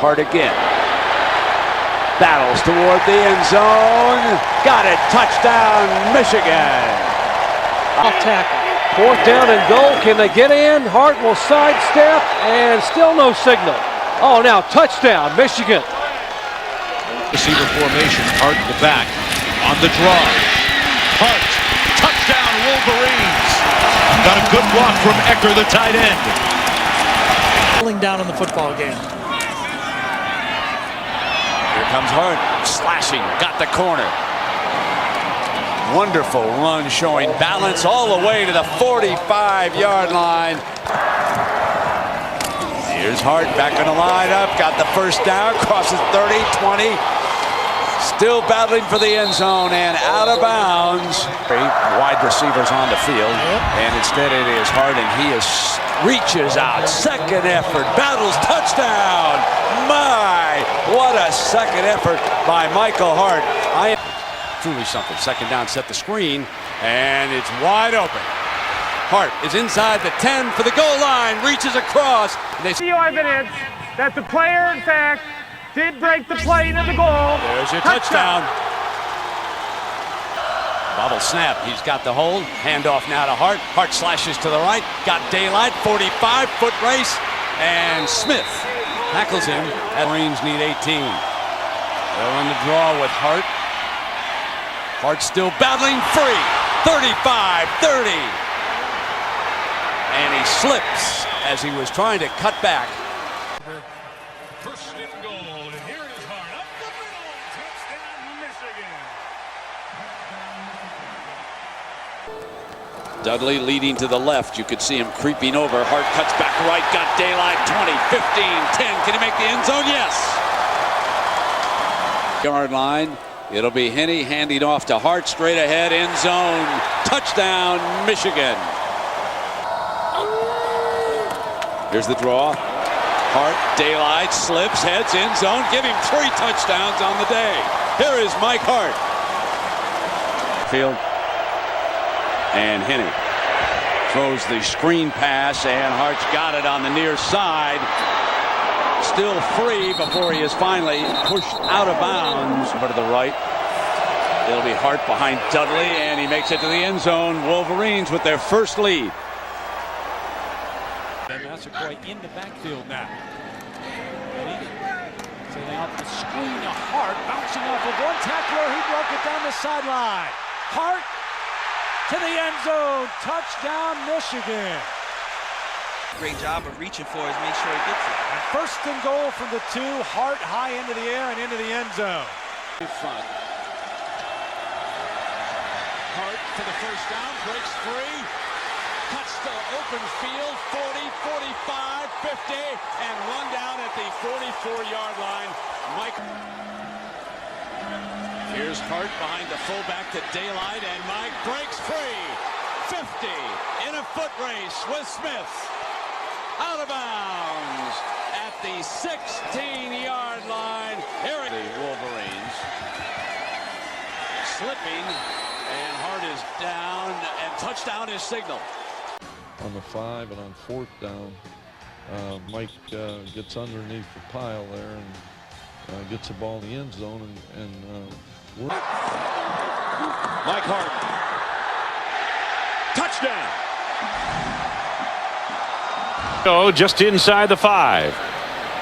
Hart again. Battles toward the end zone. Got it. Touchdown, Michigan. Off tackle. 4th down and goal. Can they get in? Hart will sidestep and still no signal. Oh, now touchdown, Michigan. Receiver formation. Hart in the back. On the draw. Hart. Touchdown, Wolverines. Got a good block from Ecker, the tight end. Down in the football game. Here comes Hart, slashing, got the corner. Wonderful run, showing balance all the way to the 45-yard line. Here's Hart back in the lineup, got the first down, crosses 30, 20. Still battling for the end zone and out of bounds. Wide receivers on the field, and instead it is Hart, and he reaches out. Second effort, battles, touchdown. My, what a second effort by Michael Hart. Truly something. Second down, set the screen, and it's wide open. Hart is inside the 10 for the goal line, reaches across. They see evidence that the player, in fact, did break the play into the goal. There's your touchdown. Bobble snap. He's got the hold. Handoff now to Hart. Hart slashes to the right. Got daylight. 45-foot race. And Smith tackles him. At range need 18. They're on the draw with Hart. Hart still battling free. 35-30. And he slips as he was trying to cut back. First and goal, and here is Hart up the middle. Touchdown, Michigan. Dudley leading to the left. You could see him creeping over. Hart cuts back right. Got daylight. 20, 15, 10. Can he make the end zone? Yes. Yard line. It'll be Henne handing off to Hart. Straight ahead. End zone. Touchdown, Michigan. Here's the draw. Hart, daylight, slips, heads, end zone. Give him 3 touchdowns on the day. Here is Mike Hart. Field. And Henne throws the screen pass, and Hart's got it on the near side. Still free before he is finally pushed out of bounds. Over to the right. It'll be Hart behind Dudley, and he makes it to the end zone. Wolverines with their first lead. Massaquoi in the backfield now. Sailing off the screen to Hart, bouncing off of one tackler. He broke it down the sideline. Hart to the end zone. Touchdown, Michigan. Great job of reaching for it. Make sure he gets it. And first and goal from the 2. Hart high into the air and into the end zone. Front. Hart for the first down, breaks free. Cuts the open field, 40, 45, 50, and run down at the 44-yard line. Mike. Here's Hart behind the fullback to daylight, and Mike breaks free. 50 in a foot race with Smith. Out of bounds at the 16-yard line. Here are the Wolverines. Slipping, and Hart is down, and touchdown is signaled. On the 5 and on 4th down, Mike gets underneath the pile there and gets the ball in the end zone Mike Hart. Touchdown. Oh, just inside the 5.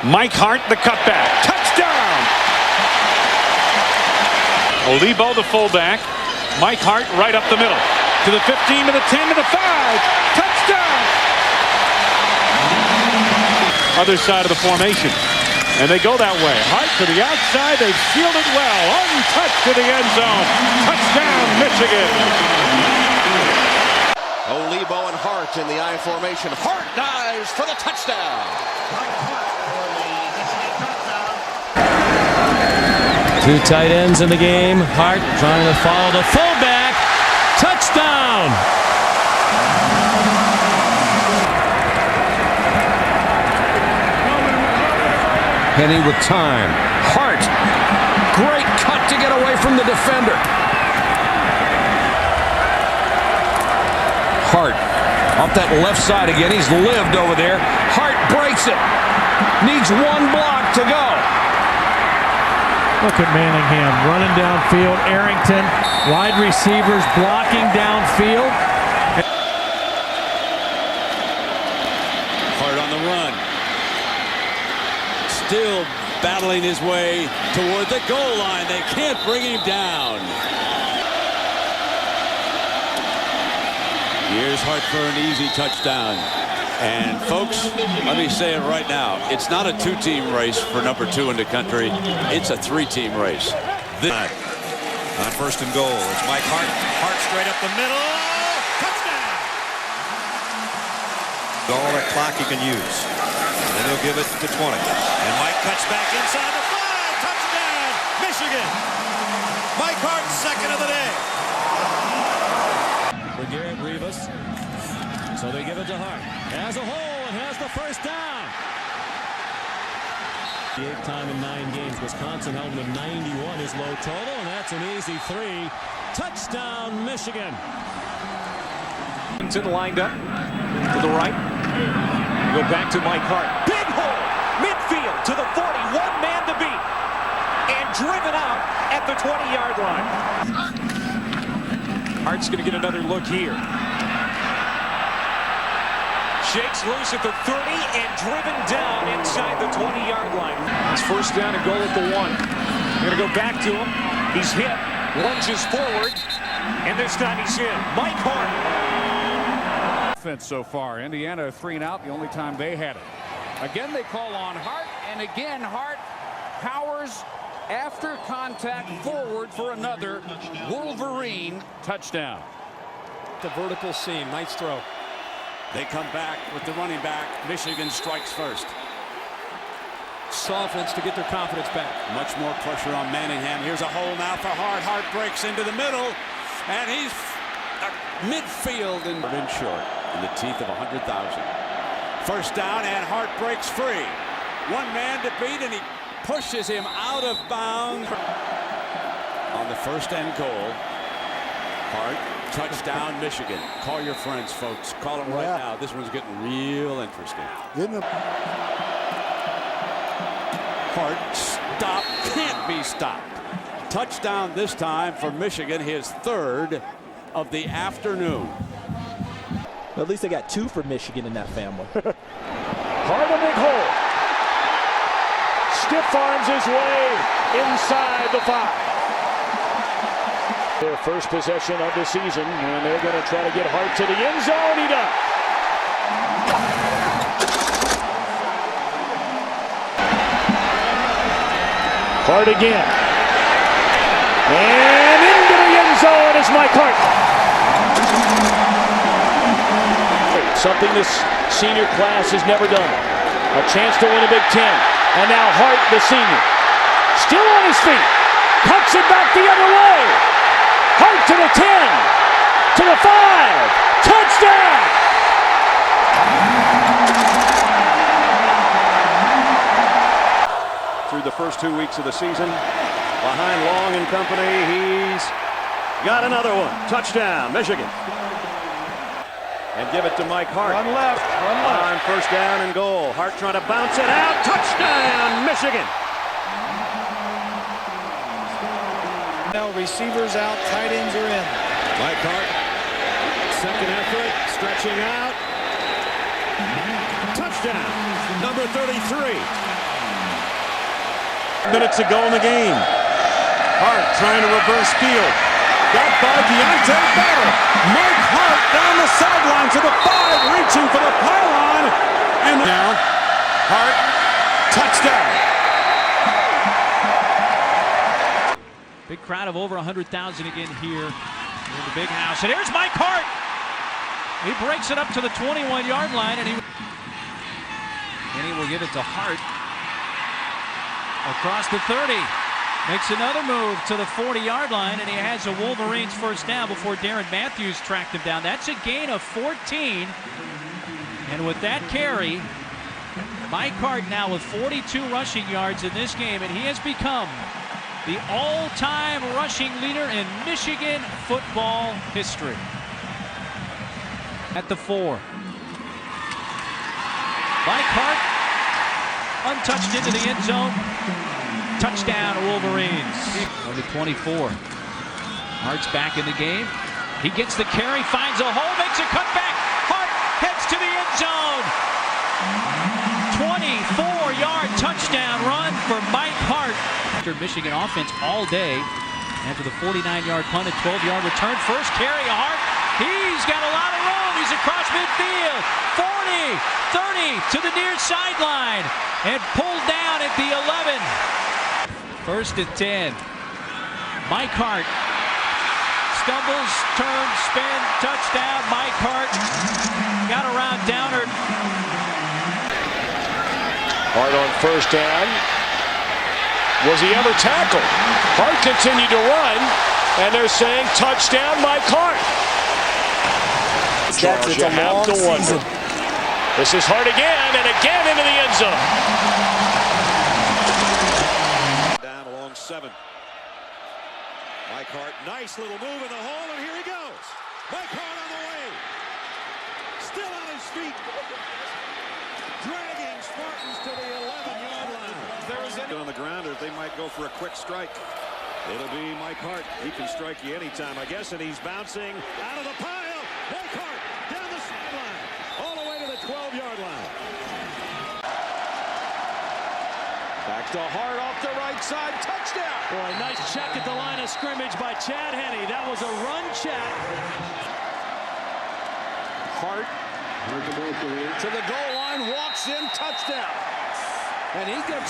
Mike Hart, the cutback. Touchdown. Olivo, the fullback. Mike Hart right up the middle. To the 15, to the 10, to the 5. Touchdown! Other side of the formation. And they go that way. Hart to the outside. They've sealed it well. Untouched to the end zone. Touchdown, Michigan. Olivo and Hart in the I formation. Hart dives for the touchdown. 2 tight ends in the game. Hart trying to follow the fullback. Touchdown! Henne with time. Hart. Great cut to get away from the defender. Hart off that left side again. He's lived over there. Hart breaks it. Needs one block. to go. Look at Manningham running downfield. Arrington, wide receivers blocking downfield. Hart on the run. Still battling his way toward the goal line. They can't bring him down. Here's Hart for an easy touchdown. And folks, let me say it right now. It's not a two-team race for number 2 in the country. It's a 3-team race. On first and goal, it's Mike Hart. Hart straight up the middle. Touchdown! All that clock he can use. And he'll give it to 20. And Mike cuts back inside the 5. Touchdown! Michigan! Mike Hart, second of the day. For Garrett Rivas. So they give it to Hart. Has a hole and has the first down. The 8th time in 9 games. Wisconsin held to 91 is low total, and that's an easy 3. Touchdown, Michigan. Lined up to the right. Go back to Mike Hart. Big hole, midfield to the 40. One man to beat. And driven out at the 20-yard line. Hart's going to get another look here. Shakes loose at the 30 and driven down inside the 20-yard line. It's first down and goal at the 1. Going to go back to him. He's hit, lunges forward, and this time he's in. Mike Hart. Offense so far. Indiana 3 and out, the only time they had it. Again, they call on Hart, and again, Hart powers after contact forward for another Wolverine touchdown. The vertical seam, nice throw. They come back with the running back. Michigan strikes first. Softens to get their confidence back. Much more pressure on Manningham. Here's a hole now for Hart. Hart breaks into the middle, and he's midfield and in short in the teeth of 100,000. First down, and Hart breaks free. One man to beat, and he pushes him out of bounds. On the first and goal, Hart, touchdown, Michigan. Call your friends, folks. Call them right now. This one's getting real interesting. Hart, stop, can't be stopped. Touchdown this time for Michigan, his 3rd of the afternoon. At least they got 2 for Michigan in that family. Hart a big hole. Stiff arms his way inside the 5. Their first possession of the season, and they're going to try to get Hart to the end zone. He does. Hart again. And into the end zone is Mike Hart. Something this senior class has never done. A chance to win a Big Ten. And now Hart, the senior, still on his feet. Cuts it back the other way. Hart to the 10, to the 5, touchdown! Through the first 2 weeks of the season, behind Long and company, he's got another one. Touchdown, Michigan. And give it to Mike Hart. Run left. On first down and goal. Hart trying to bounce it out. Touchdown, Michigan. Now receivers out, tight ends are in. Mike Hart, second effort, stretching out. Touchdown, number 33. Minutes to go in the game. Hart trying to reverse field. Got by Deontay Battle. Mike Hart down the sideline to the 5, reaching for the pylon. And now, Hart, touchdown. Big crowd of over 100,000 again here in the big house. And here's Mike Hart. He breaks it up to the 21-yard line, and he will give it to Hart across the 30. Makes another move to the 40-yard line, and he has a Wolverines first down before Darren Matthews tracked him down. That's a gain of 14. And with that carry, Mike Hart now with 42 rushing yards in this game, and he has become the all-time rushing leader in Michigan football history. At the 4. Mike Hart untouched into the end zone. Touchdown, Wolverines. Number 24. Hart's back in the game. He gets the carry, finds a hole, makes a cutback. Hart heads to the end zone. 24-yard touchdown run for Mike Hart. After Michigan offense all day, after the 49-yard punt and 12-yard return. First carry, Hart. He's got a lot of room. He's across midfield. 40, 30 to the near sideline. And pulled down at the 11. First and 10. Mike Hart stumbles, turns, spin, touchdown. Mike Hart got around Downard. Hart on first down. Was he ever tackled? Hart continued to run, and they're saying touchdown, Mike Hart. Charles, you have to wonder. This is Hart again, and again into the end zone. Down along 7. Mike Hart, nice little move in the hole, and here he goes. Mike Hart on the way. Still on his feet. Dragging Spartans to the 11-yard line. If there was any on the ground, or they might go for a quick strike. It'll be Mike Hart. He can strike you anytime, I guess, and he's bouncing out of the pile. Mike Hart down the sideline, all the way to the 12-yard line. Back to Hart off the right side, touchdown. Boy, nice check at the line of scrimmage by Chad Henne. That was a run check. Hart to the goal line, walks in, touchdown. And he gets